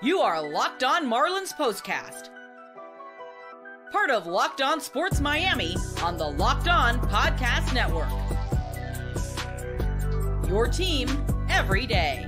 You are Locked On Marlins POSTCAST, part of Locked On Sports Miami on the Locked On Podcast Network. Your team every day.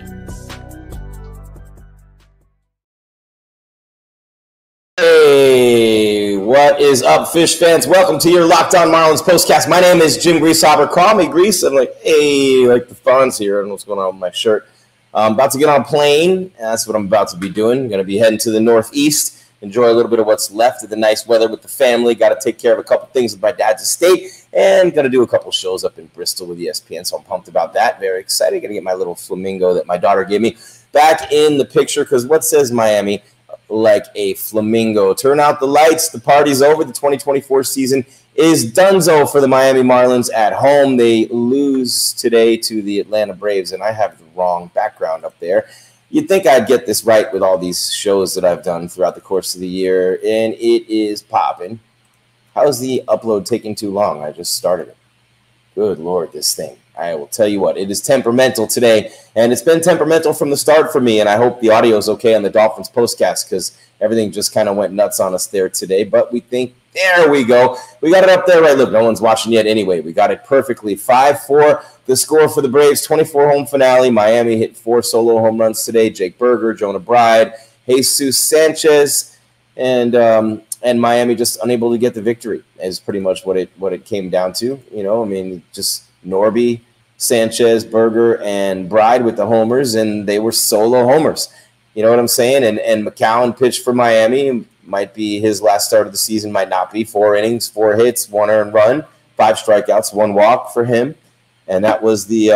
Hey, what is up, Fish fans? Welcome to your Locked On Marlins POSTCAST. My name is Jim Greasehaber. Call me Grease. I'm like, hey, like the fonts here. I don't know what's going on with my shirt. I'm about to get on a plane. That's what I'm about to be doing. I'm going to be heading to the Northeast, enjoy a little bit of what's left of the nice weather with the family. Got to take care of a couple things with my dad's estate, and got to do a couple shows up in Bristol with ESPN, so I'm pumped about that. Very excited. Going to get my little flamingo that my daughter gave me back in the picture, because what says Miami like a flamingo? Turn out the lights. The party's over. The 2024 season is donezo for the Miami Marlins at home. They lose today to the Atlanta Braves, and I have the wrong background up there. You'd think I'd get this right with all these shows that I've done throughout the course of the year, and it is popping. How is the upload taking too long? I just started it. Good Lord, this thing. I will tell you what, it is temperamental today, and it's been temperamental from the start for me, and I hope the audio is okay on the Dolphins POSTCAST, because everything just kind of went nuts on us there today, but we think, there we go. We got it up there right. Look, no one's watching yet anyway. We got it perfectly. 5-4, the score for the Braves, 24-home finale. Miami hit 4 solo home runs today. Jake Berger, Jonah Bride, Jesús Sánchez, and Miami just unable to get the victory is pretty much what it came down to. You know, I mean, just Norby, Sanchez, Berger, and Bride with the homers, and they were solo homers. You know what I'm saying? And McCown pitched for Miami. Might be his last start of the season, might not be. 4 innings, 4 hits, 1 earned run, 5 strikeouts, 1 walk for him. And that was the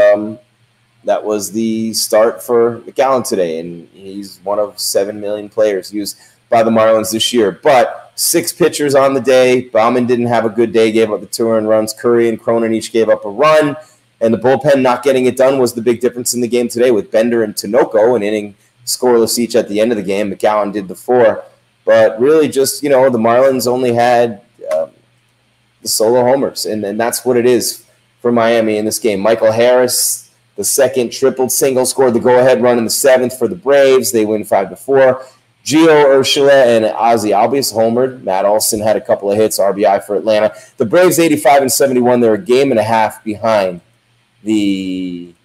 start for McCown today. And he's one of 7 million players used by the Marlins this year. But 6 pitchers on the day. Baumann didn't have a good day, gave up the 2 earned runs. Curry and Cronin each gave up a run. And the bullpen not getting it done was the big difference in the game today, with Bender and Tinoco, an inning scoreless each at the end of the game. McCown did the 4. But really just, you know, the Marlins only had the solo homers, and that's what it is for Miami in this game. Michael Harris, the second tripled single, scored the go-ahead run in the 7th for the Braves. They win 5-4. Gio Urshela and Ozzie Albies homered. Matt Olson had a couple of hits, RBI for Atlanta. The Braves 85-71. They're a game and a half behind the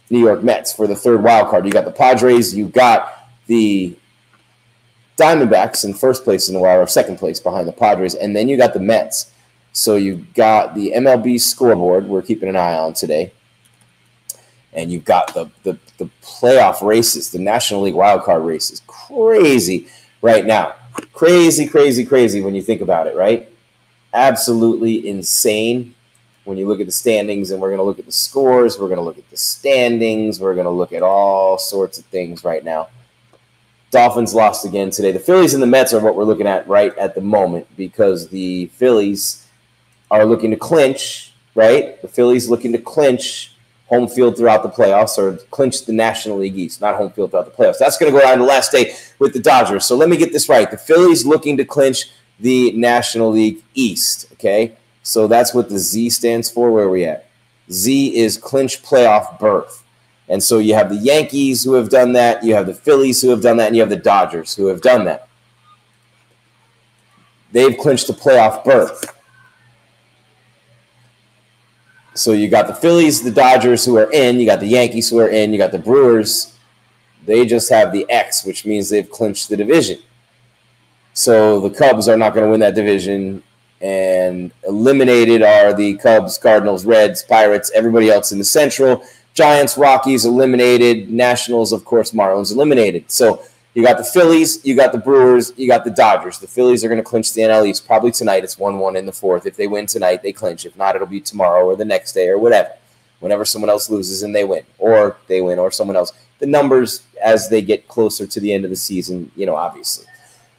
New York Mets for the 3rd wild card. You got the Padres. You got the Diamondbacks in first place in the wild, or second place behind the Padres, and then you got the Mets. So you got the MLB scoreboard we're keeping an eye on today, and you've got the playoff races, the National League wildcard races. Crazy right now. Crazy when you think about it, right? Absolutely insane when you look at the standings, and we're going to look at the scores, we're going to look at the standings, we're going to look at all sorts of things right now. Dolphins lost again today. The Phillies and the Mets are what we're looking at right at the moment, because the Phillies are looking to clinch, right? The Phillies looking to clinch home field throughout the playoffs, or clinch the National League East, not home field throughout the playoffs. That's going to go down the last day with the Dodgers. So let me get this right. The Phillies looking to clinch the National League East, okay? So that's what the Z stands for. Where are we at? Z is clinch playoff berth. And so you have the Yankees who have done that, you have the Phillies who have done that, and you have the Dodgers who have done that. They've clinched the playoff berth. So you got the Phillies, the Dodgers who are in, you got the Yankees who are in, you got the Brewers. They just have the X, which means they've clinched the division. So the Cubs are not going to win that division, and eliminated are the Cubs, Cardinals, Reds, Pirates, everybody else in the Central. Giants, Rockies eliminated. Nationals, of course, Marlins eliminated. So you got the Phillies, you got the Brewers, you got the Dodgers. The Phillies are going to clinch the NL East probably tonight. It's 1-1 in the 4th. If they win tonight, they clinch. If not, it'll be tomorrow or the next day or whatever. Whenever someone else loses and they win, or someone else. The numbers, as they get closer to the end of the season, you know, obviously.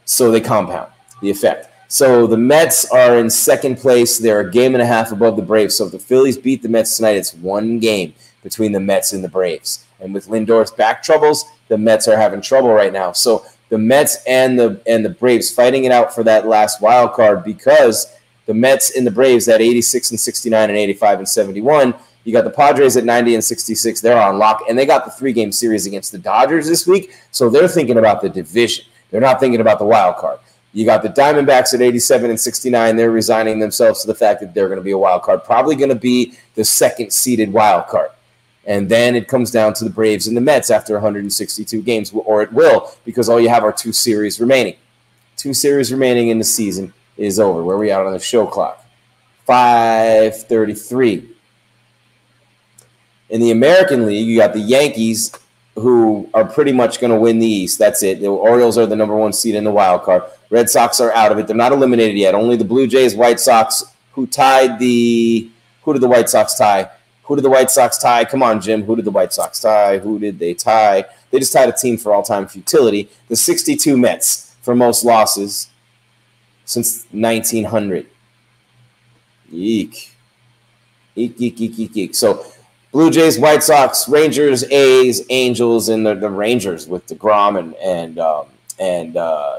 So they compound the effect. So the Mets are in 2nd place. They're a game and a half above the Braves. So if the Phillies beat the Mets tonight, it's 1 game between the Mets and the Braves. And with Lindor's back troubles, the Mets are having trouble right now. So the Mets and the Braves fighting it out for that last wild card, because the Mets and the Braves at 86-69 and 85-71 You got the Padres at 90 and 66. They're on lock, and they got the 3-game series against the Dodgers this week, so they're thinking about the division. They're not thinking about the wild card. You got the Diamondbacks at 87 and 69. They're resigning themselves to the fact that they're going to be a wild card, probably going to be the second-seeded wild card. And then it comes down to the Braves and the Mets after 162 games, or it will, because all you have are 2 series remaining. 2 series remaining in the season is over. Where are we at on the show clock? 5:33. In the American League, you got the Yankees, who are pretty much going to win the East. That's it. The Orioles are the #1 seed in the wild card. Red Sox are out of it. They're not eliminated yet. Only the Blue Jays, White Sox, who tied the – who did the White Sox tie? Who did the White Sox tie? Come on, Jim. Who did the White Sox tie? Who did they tie? They just tied a team for all-time futility. The 62 Mets for most losses since 1900. Eek. Eek, eek, eek, eek, eek. So Blue Jays, White Sox, Rangers, A's, Angels, and the Rangers with DeGrom and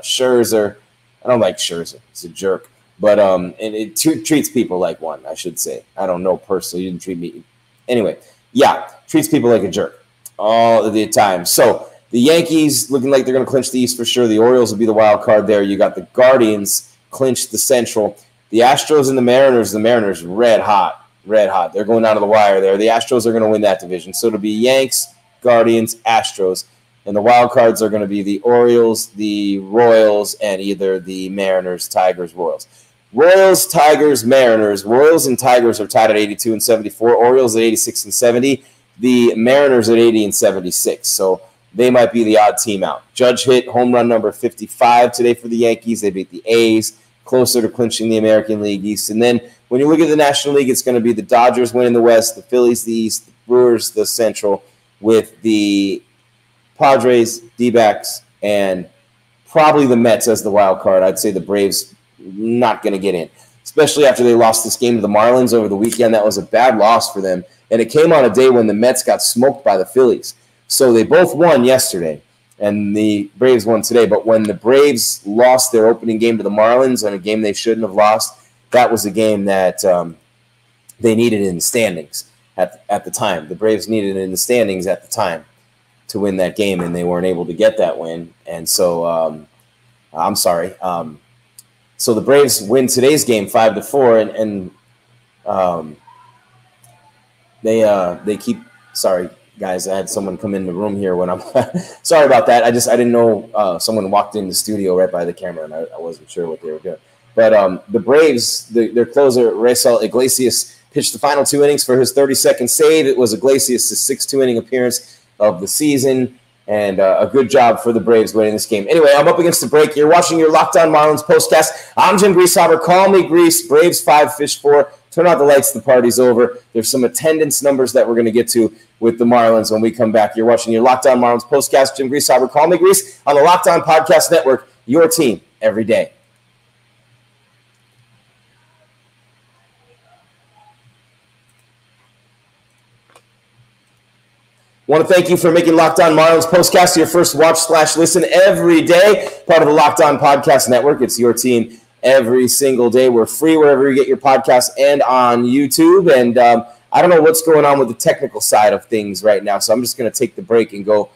Scherzer. I don't like Scherzer. He's a jerk. But and it treats people like one, I should say. I don't know personally. He didn't treat me. Anyway, yeah, treats people like a jerk all the time. So the Yankees looking like they're going to clinch the East for sure. The Orioles will be the wild card there. You got the Guardians clinch the Central. The Astros and the Mariners red hot. Red hot. They're going down to the wire there. The Astros are going to win that division. So it'll be Yanks, Guardians, Astros. And the wild cards are going to be the Orioles, the Royals, and either the Mariners, Tigers, Royals. Royals, Tigers, Mariners. Royals and Tigers are tied at 82 and 74. Orioles at 86 and 70. The Mariners at 80 and 76. So they might be the odd team out. Judge hit home run number 55 today for the Yankees. They beat the A's, closer to clinching the American League East. And then when you look at the National League, it's going to be the Dodgers winning the West, the Phillies the East, the Brewers the Central, with the Padres, D-backs, and probably the Mets as the wild card. I'd say the Braves not going to get in, especially after they lost this game to the Marlins over the weekend. That was a bad loss for them, and it came on a day when the Mets got smoked by the Phillies. So they both won yesterday, and the Braves won today. But when the Braves lost their opening game to the Marlins on a game they shouldn't have lost, that was a game that they needed in the standings at the time. The Braves needed it in the standings at the time to win that game, and they weren't able to get that win. And so I'm sorry. So the Braves win today's game 5-4, and they keep. Sorry, guys, I had someone come in the room here when I'm. Sorry about that. I didn't know someone walked in the studio right by the camera, and I wasn't sure what they were doing. But the Braves, their closer Raisel Iglesias pitched the final 2 innings for his 32nd save. It was Iglesias' 6th 2-inning appearance of the season. And a good job for the Braves winning this game. Anyway, I'm up against the break. You're watching your Locked On Marlins postcast. I'm Jim Greasehaber. Call me Grease. Braves 5, Fish 4. Turn out the lights. The party's over. There's some attendance numbers that we're going to get to with the Marlins when we come back. You're watching your Locked On Marlins postcast. Jim Greasehaber. Call me Grease on the Locked On Podcast Network. Your team every day. I want to thank you for making Locked On Marlins postcast your first watch/listen every day. Part of the Locked On Podcast Network. It's your team every single day. We're free wherever you get your podcasts and on YouTube. And I don't know what's going on with the technical side of things right now, so I'm just going to take the break and go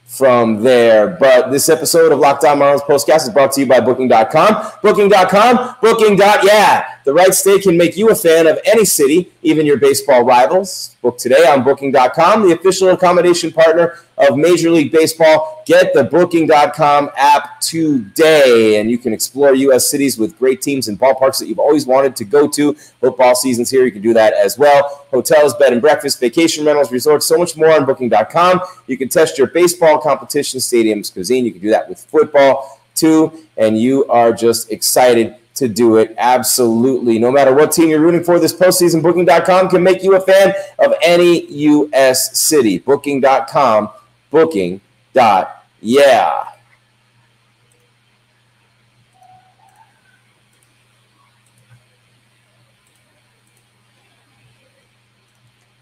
from there. But this episode of Locked On Marlins postcast is brought to you by Booking.com. Booking.com, Booking.yeah. The right stay can make you a fan of any city, even your baseball rivals. Book today on Booking.com, the official accommodation partner of Major League Baseball. Get the Booking.com app today, and you can explore U.S. cities with great teams and ballparks that you've always wanted to go to. Football season's here. You can do that as well. Hotels, bed and breakfast, vacation rentals, resorts, so much more on Booking.com. You can test your baseball competition, stadiums, cuisine. You can do that with football too, and you are just excited to do it. Absolutely. No matter what team you're rooting for this postseason, Booking.com can make you a fan of any U.S. city. Booking.com, Booking.yeah.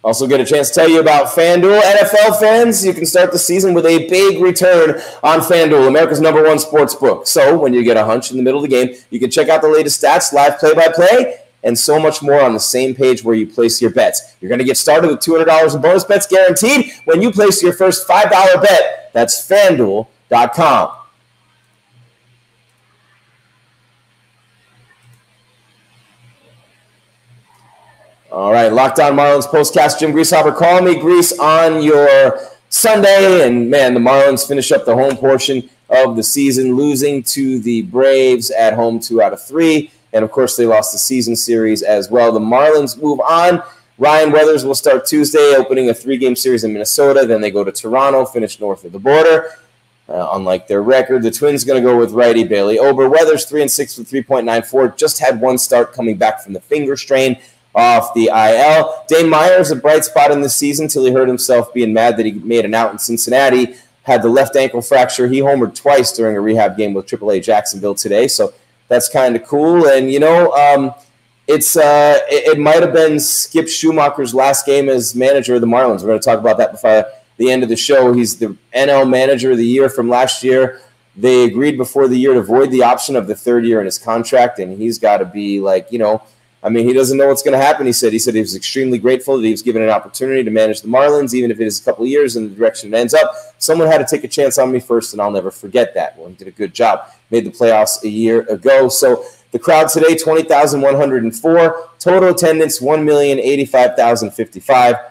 Also get a chance to tell you about FanDuel. NFL fans, you can start the season with a big return on FanDuel, America's #1 sports book. So when you get a hunch in the middle of the game, you can check out the latest stats, live play-by-play, and so much more on the same page where you place your bets. You're going to get started with $200 in bonus bets guaranteed when you place your first $5 bet. That's FanDuel.com. All right, Locked On Marlins postcast. Jim Greasehopper, call me Grease on your Sunday. And, man, the Marlins finish up the home portion of the season, losing to the Braves at home 2 out of 3. And, of course, they lost the season series as well. The Marlins move on. Ryan Weathers will start Tuesday, opening a 3-game series in Minnesota. Then they go to Toronto, finish north of the border. Unlike their record, the Twins going to go with righty Bailey Ober. Weathers 3-6 with 3.94. Just had one start coming back from the finger strain off the IL. Dane Myers, a bright spot in this season until he hurt himself being mad that he made an out in Cincinnati. Had the left ankle fracture. He homered twice during a rehab game with AAA Jacksonville today, so that's kind of cool. And, you know, it might have been Skip Schumacher's last game as manager of the Marlins. We're going to talk about that before the end of the show. He's the NL Manager of the Year from last year. They agreed before the year to void the option of the third year in his contract, and he's got to be like, you know, I mean, he doesn't know what's going to happen. He said he was extremely grateful that he was given an opportunity to manage the Marlins, even if it is a couple of years in the direction it ends up. Someone had to take a chance on me first, and I'll never forget that. Well, he did a good job. Made the playoffs a year ago. So the crowd today, 20,104. Total attendance, 1,085,055.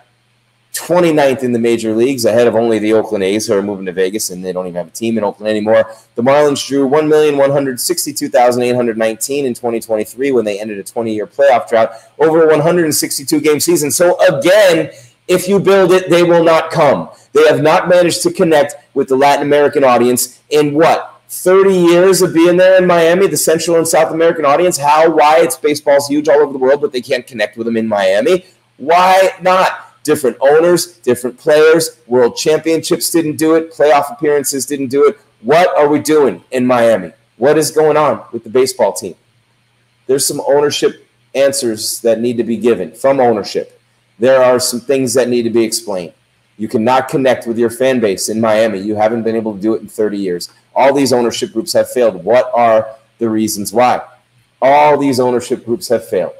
29th in the major leagues, ahead of only the Oakland A's, who are moving to Vegas, and they don't even have a team in Oakland anymore. The Marlins drew 1,162,819 in 2023 when they ended a 20-year playoff drought over a 162-game season. So again, if you build it, they will not come. They have not managed to connect with the Latin American audience in, 30 years of being there in Miami, the Central and South American audience? Why? It's baseball's huge all over the world, but they can't connect with them in Miami. Why not? Different owners, different players, world championships didn't do it, playoff appearances didn't do it. What are we doing in Miami? What is going on with the baseball team? There's some ownership answers that need to be given from ownership. There are some things that need to be explained. You cannot connect with your fan base in Miami. You haven't been able to do it in 30 years. All these ownership groups have failed. What are the reasons why? All these ownership groups have failed.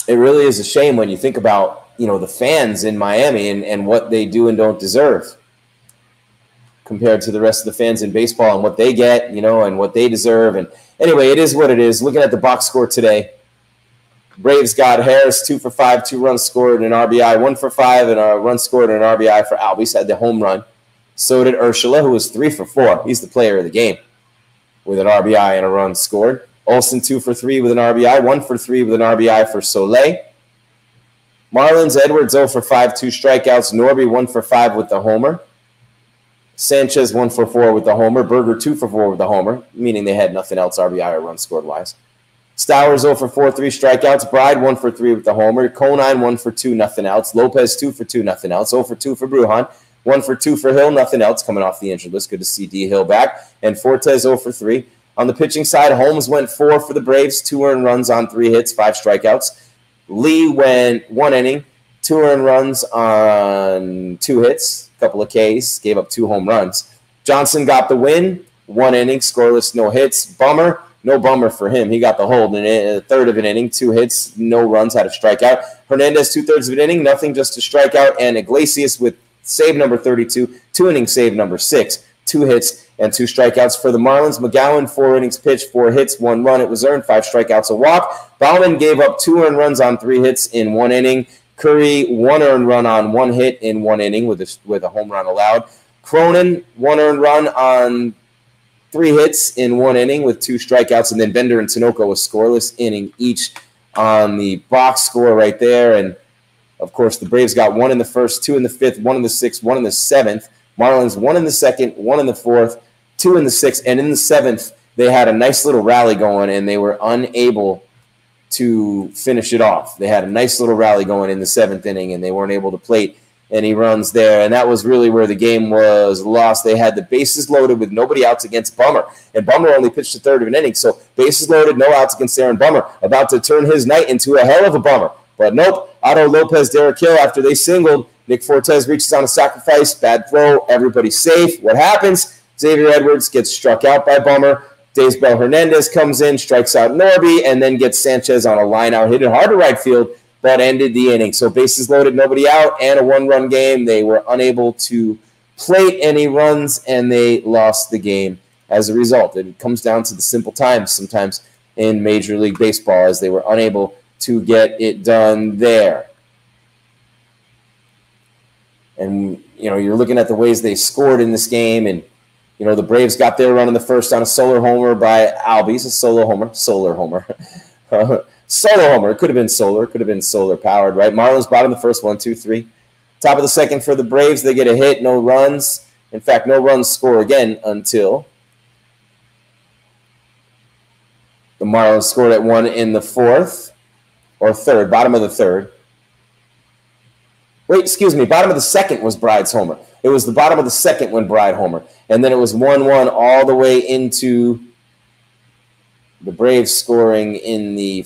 It really is a shame when you think about, you know, the fans in Miami and what they do and don't deserve compared to the rest of the fans in baseball and what they get, you know, and what they deserve. And anyway, it is what it is. Looking at the box score today, Braves got Harris 2 for 5, 2 runs scored, and an RBI, 1 for 5, and a run scored and an RBI for Albies. Had the home run. So did Urshela, who was 3 for 4. He's the player of the game with an RBI and a run scored. Olson 2 for 3 with an RBI, 1 for 3 with an RBI for Soler. Marlins, Edwards 0 for 5, 2 strikeouts. Norby 1 for 5 with the homer. Sanchez 1 for 4 with the homer. Berger 2 for 4 with the homer, meaning they had nothing else RBI or run scored wise. Stowers 0 for 4, 3 strikeouts. Bride 1 for 3 with the homer. Cronin 1 for 2, nothing else. López 2 for 2, nothing else. 0 for 2 for Brujan. 1 for 2 for Hill, nothing else coming off the injured list. Good to see D. Hill back. And Fortes 0 for 3. On the pitching side, Holmes went 4 for the Braves, 2 earned runs on 3 hits, 5 strikeouts. Lee went 1 inning, 2 earned runs on 2 hits, a couple of Ks, gave up 2 home runs. Johnson got the win, 1 inning, scoreless, no hits. Bummer, no bummer for him. He got the hold in a third of an inning, 2 hits, no runs, had a strikeout. Hernandez, 2/3 of an inning, nothing, just a strikeout. And Iglesias with save number 32, 2-inning save number 6, 2 hits and 2 strikeouts for the Marlins. McGowan, 4 innings pitched, 4 hits, 1 run. It was earned, 5 strikeouts, a walk. Baumann gave up 2 earned runs on 3 hits in 1 inning. Curry, 1 earned run on 1 hit in 1 inning with a home run allowed. Cronin, 1 earned run on 3 hits in 1 inning with 2 strikeouts. And then Bender and Tinoco a scoreless inning each on the box score right there. And, of course, the Braves got 1 in the first, 2 in the 5th, 1 in the 6th, 1 in the 7th. Marlins 1 in the 2nd, 1 in the 4th, 2 in the 6th, and in the 7th, they had a nice little rally going, and they were unable to finish it off. They had a nice little rally going in the 7th inning, and they weren't able to plate any runs there, and that was really where the game was lost. They had the bases loaded with nobody outs against Bummer, and Bummer only pitched a third of an inning, so bases loaded, no outs against Aaron Bummer, about to turn his night into a hell of a bummer. But nope, Otto, López, Derek Hill, after they singled, Nick Fortes reaches on a sacrifice, bad throw, everybody's safe. What happens? Xavier Edwards gets struck out by Bummer. Daysbel Hernández comes in, strikes out Norby, and then gets Sanchez on a line-out, hit it hard to right field, but ended the inning. So bases loaded, nobody out, and a one-run game. They were unable to plate any runs, and they lost the game as a result. It comes down to the simple times sometimes in Major League Baseball, as they were unable to get it done there. And, you're looking at the ways they scored in this game, and the Braves got their run in the first on a Soler homer by Albies, a Soler homer. Solo homer. It could have been Soler. It could have been Soler powered, right? Marlins bottom the first, 1, 2, 3. Top of the second for the Braves. They get a hit, no runs. In fact, no runs score again until the Marlins scored at 1 in the fourth or third, bottom of the third. Wait, excuse me. Bottom of the second was Bride's homer. It was the bottom of the second when Bride homer. And then it was 1-1 all the way into the Braves scoring in the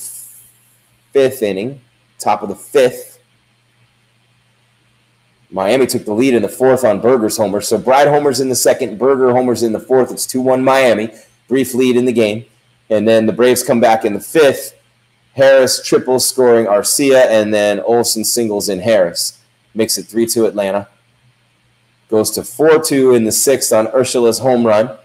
fifth inning, top of the fifth. Miami took the lead in the fourth on Berger's homer. So Bride homers in the second, Berger homers in the fourth. It's 2-1 Miami. Brief lead in the game. And then the Braves come back in the fifth. Harris triples scoring Arcia, and then Olson singles in Harris. Makes it 3-2 Atlanta. Goes to 4-2 in the sixth on Urshula's home run.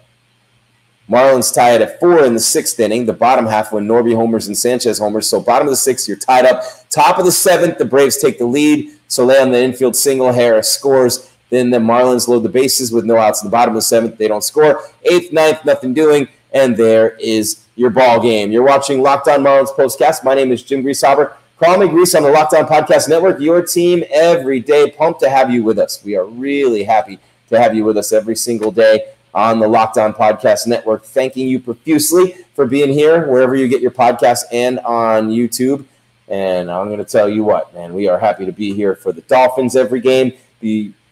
Marlins tie it at 4 in the sixth inning, the bottom half when Norby homers and Sanchez homers. So bottom of the sixth, you're tied up. Top of the seventh, the Braves take the lead. Soler on the infield single, Harris scores. Then the Marlins load the bases with no outs in the bottom of the seventh. They don't score. Eighth, ninth, nothing doing. And there is your ball game. You're watching Locked On Marlins Postcast. My name is Jim Greasehaber. Call me Grease on the Locked On Podcast Network. Your team every day. Pumped to have you with us. We are really happy to have you with us every single day on the Locked On Podcast Network. Thanking you profusely for being here wherever you get your podcasts and on YouTube. And I'm going to tell you what, man, we are happy to be here for the Dolphins every game.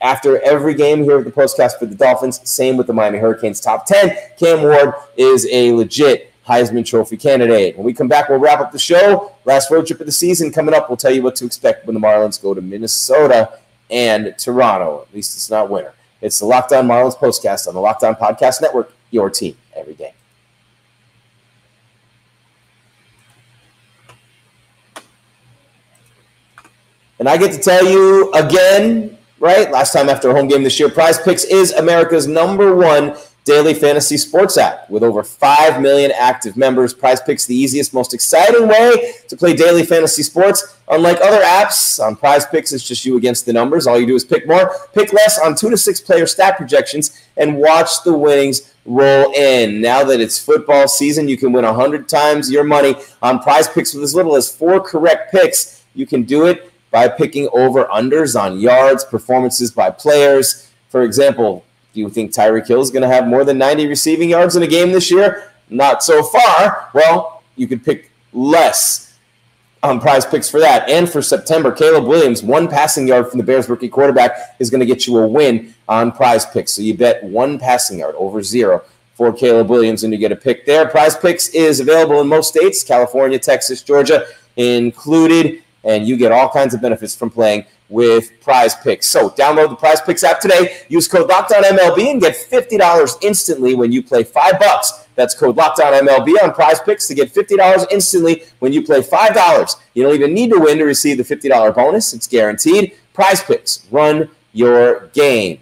After every game here at the Postcast for the Dolphins, same with the Miami Hurricanes top 10. Cam Ward is a legit Heisman Trophy candidate. When we come back, we'll wrap up the show. Last road trip of the season coming up. We'll tell you what to expect when the Marlins go to Minnesota and Toronto. At least it's not winter. It's the Locked On Marlins Postcast on the Locked On Podcast Network. Your team every day. And I get to tell you again, right? Last time after a home game this year, Prize Picks is America's #1 daily fantasy sports app. With over 5 million active members, Prize Picks the easiest, most exciting way to play daily fantasy sports. Unlike other apps, on Prize Picks, it's just you against the numbers. All you do is pick more, pick less on 2 to 6 player stat projections, and watch the winnings roll in. Now that it's football season, you can win 100 times your money on Prize Picks with as little as 4 correct picks. You can do it by picking over-unders on yards, performances by players. For example, do you think Tyreek Hill is going to have more than 90 receiving yards in a game this year? Not so far. Well, you could pick less on Prize Picks for that. And for September, Caleb Williams, 1 passing yard from the Bears rookie quarterback is going to get you a win on Prize Picks. So you bet 1 passing yard over 0 for Caleb Williams, and you get a pick there. Prize Picks is available in most states, California, Texas, Georgia included, and you get all kinds of benefits from playing with Prize Picks. So download the Prize Picks app today. Use code LOCKEDONMLB and get $50 instantly when you play $5. That's code LOCKEDONMLB on Prize Picks to get $50 instantly when you play $5. You don't even need to win to receive the $50 bonus. It's guaranteed. Prize Picks. Run your game.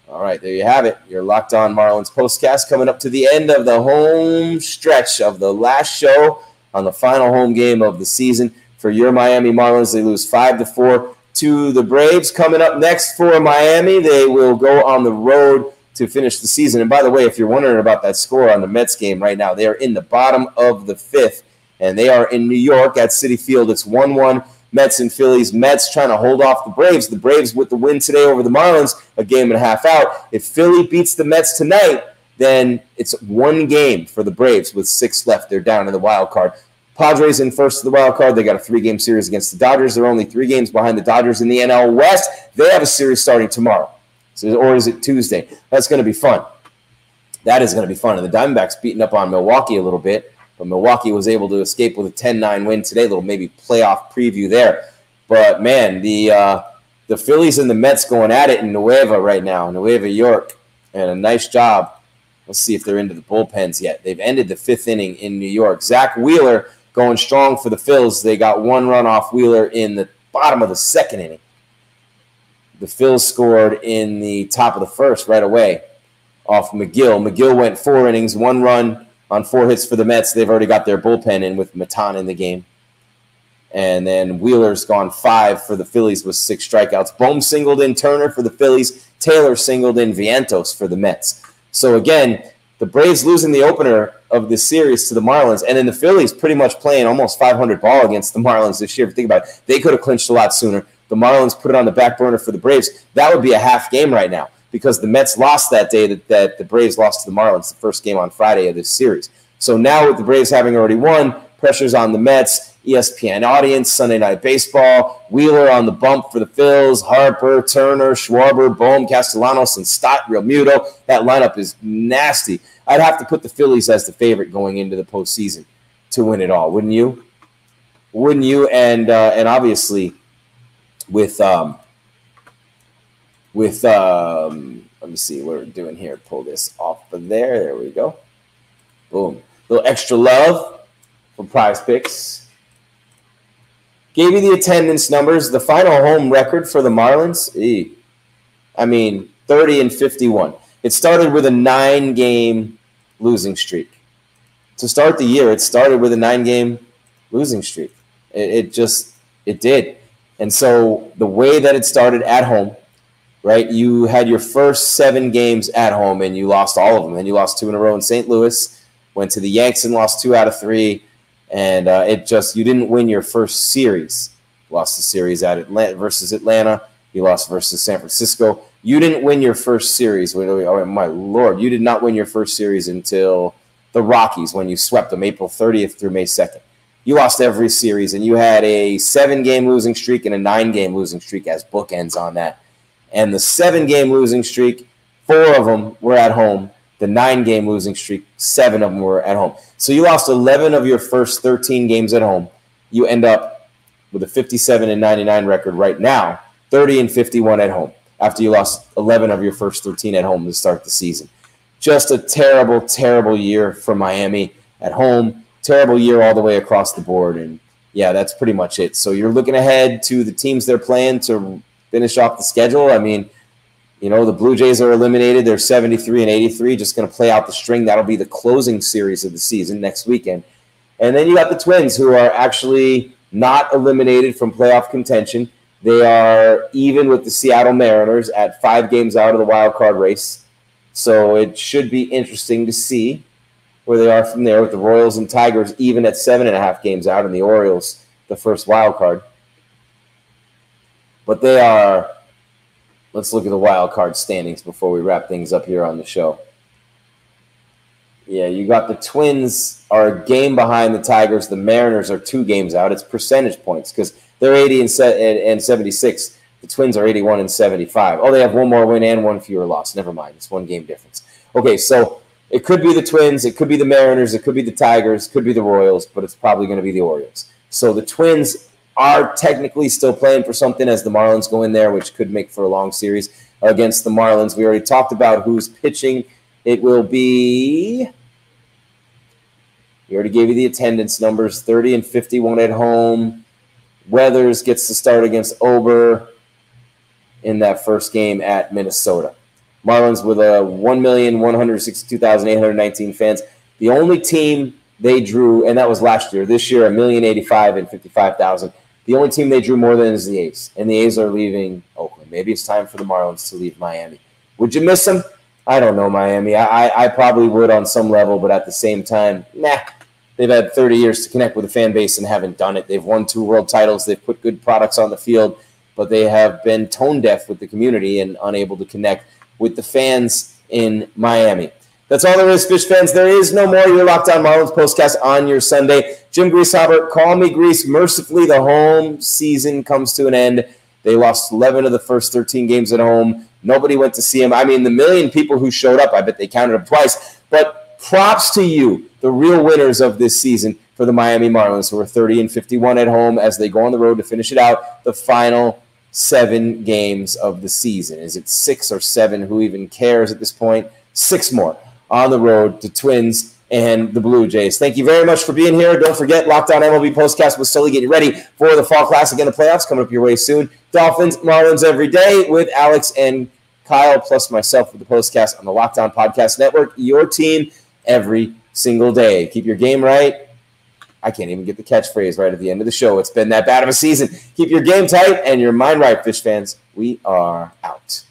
All right, there you have it. Your Locked On Marlins Postcast coming up to the end of the home stretch of the last show on the final home game of the season. For your Miami Marlins, they lose 5-4 to the Braves. Coming up next for Miami, they will go on the road to finish the season. And by the way, if you're wondering about that score on the Mets game right now, they are in the bottom of the 5th, and they are in New York at Citi Field. It's 1-1 Mets and Phillies. Mets trying to hold off the Braves. The Braves with the win today over the Marlins, a game and a half out. If Philly beats the Mets tonight, then it's 1 game for the Braves with 6 left. They're down in the wild card. Padres in first of the wild card. They got a 3-game series against the Dodgers. They're only 3 games behind the Dodgers in the NL West. They have a series starting tomorrow. Or is it Tuesday? That's going to be fun. That is going to be fun. And the Diamondbacks beating up on Milwaukee a little bit. But Milwaukee was able to escape with a 10-9 win today. A little maybe playoff preview there. But, man, the Phillies and the Mets going at it in Nueva right now. Nueva York. And a nice job. Let's see if they're into the bullpens yet. They've ended the 5th inning in New York. Zach Wheeler going strong for the Phils. They got 1 run off Wheeler in the bottom of the 2nd inning. The Phils scored in the top of the 1st right away off McGill. McGill went 4 innings, 1 run on 4 hits for the Mets. They've already got their bullpen in with Matan in the game. And then Wheeler's gone 5 for the Phillies with 6 strikeouts. Bohm singled in Turner for the Phillies. Taylor singled in Vientos for the Mets. So, again, the Braves losing the opener of this series to the Marlins, and then the Phillies pretty much playing almost 500 ball against the Marlins this year. If you think about it, they could have clinched a lot sooner. The Marlins put it on the back burner for the Braves. That would be a half game right now because the Mets lost that day that the Braves lost to the Marlins, the first game on Friday of this series. So now with the Braves having already won, pressure's on the Mets, ESPN audience, Sunday Night Baseball, Wheeler on the bump for the Phils, Harper, Turner, Schwarber, Bohm, Castellanos, and Stott, Realmuto. That lineup is nasty. I'd have to put the Phillies as the favorite going into the postseason to win it all, wouldn't you? Wouldn't you? And obviously with let me see what we're doing here. Pull this off of there. There we go. Boom. A little extra love from Prize Picks. Gave you the attendance numbers. The final home record for the Marlins, 30-51. It started with a 9-game losing streak. To start the year, it started with a 9-game losing streak. It did. And so the way that it started at home, right, you had your first 7 games at home, and you lost all of them. And you lost 2 in a row in St. Louis, went to the Yanks and lost 2 out of 3. And you didn't win your first series. Lost the series at Atlanta versus Atlanta. You lost versus San Francisco. You didn't win your first series. Oh, my Lord. You did not win your first series until the Rockies when you swept them April 30th through May 2nd. You lost every series, and you had a 7-game losing streak and a 9-game losing streak as bookends on that. And the 7-game losing streak, 4 of them were at home. The 9-game losing streak, 7 of them were at home. So you lost 11 of your first 13 games at home. You end up with a 57-99 record right now, 30-51 at home, after you lost 11 of your first 13 at home to start the season. Just a terrible, terrible year for Miami at home. Terrible year all the way across the board. And, yeah, that's pretty much it. So you're looking ahead to the teams they're playing to finish off the schedule. I mean, you know, the Blue Jays are eliminated. They're 73-83, just going to play out the string. That'll be the closing series of the season next weekend. And then you got the Twins, who are actually not eliminated from playoff contention. They are even with the Seattle Mariners at 5 games out of the wild card race. So it should be interesting to see where they are from there, with the Royals and Tigers even at 7.5 games out, and the Orioles the first wild card. But they are... Let's look at the wild card standings before we wrap things up here on the show. Yeah, you got the Twins are a game behind the Tigers. The Mariners are 2 games out. It's percentage points because they're 80 and 76. The Twins are 81 and 75. Oh, they have 1 more win and 1 fewer loss. Never mind. It's 1 game difference. Okay, so it could be the Twins. It could be the Mariners. It could be the Tigers. It could be the Royals, but it's probably going to be the Orioles. So the Twins are technically still playing for something as the Marlins go in there, which could make for a long series against the Marlins. We already talked about who's pitching. It will be, we already gave you the attendance numbers, 30-51 at home. Weathers gets to start against Ober in that first game at Minnesota. Marlins with a 1,162,819 fans. The only team they drew, and that was last year. This year, 1,085,000 and 55,000. The only team they drew more than is the A's, and the A's are leaving Oakland. Maybe it's time for the Marlins to leave Miami. Would you miss them? I don't know, Miami. I probably would on some level, but at the same time, nah. They've had 30 years to connect with the fan base and haven't done it. They've won 2 world titles. They've put good products on the field, but they have been tone deaf with the community and unable to connect with the fans in Miami. That's all there is, Fish fans. There is no more. You're Locked On Marlins postcast on your Sunday. Jim Greasehaber, call me Grease. Mercifully, the home season comes to an end. They lost 11 of the first 13 games at home. Nobody went to see him. I mean, the million people who showed up, I bet they counted them twice. But props to you, the real winners of this season for the Miami Marlins, who are 30-51 at home as they go on the road to finish it out, the final 7 games of the season. Is it 6 or 7? Who even cares at this point? 6 more on the road to Twins and the Blue Jays. Thank you very much for being here. Don't forget, Locked On MLB Postcast will slowly get you ready for the Fall Classic and the playoffs coming up your way soon. Dolphins, Marlins every day with Alex and Kyle, plus myself with the Postcast on the Locked On Podcast Network. Your team every single day. Keep your game right. I can't even get the catchphrase right at the end of the show. It's been that bad of a season. Keep your game tight and your mind right, Fish fans. We are out.